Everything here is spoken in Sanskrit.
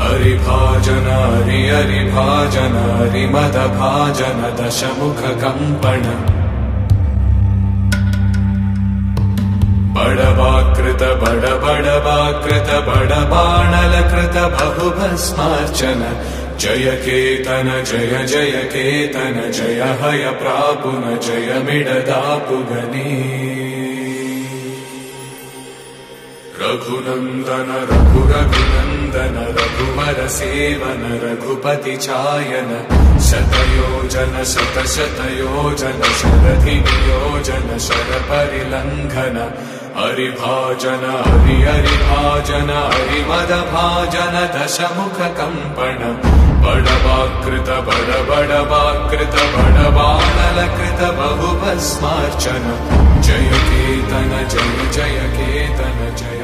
हरिभाजन हरि हरिभाजन हरिमदभाजन दशमुख कंपन बड़वाकृत बड़वाकृत बड़बाणलकृत बहुभस्मार्चन जय केतन जय जय केतन जय हय प्रापुन जय मिडदापुगनी रघुनंदन रघुनंदन रघुवर सेवन रघुपति चायन शतयोजन शतशतयोजन शरधि नियोजन शर परिलंघन हरिभाजन हरि हरिभाजन हरिमदभाजन दशमुख कंपन बड़वाकृत बड़वाकृत बड़बाणलकृत बहुभस्मार्चन जय केतन जय जय केतन जय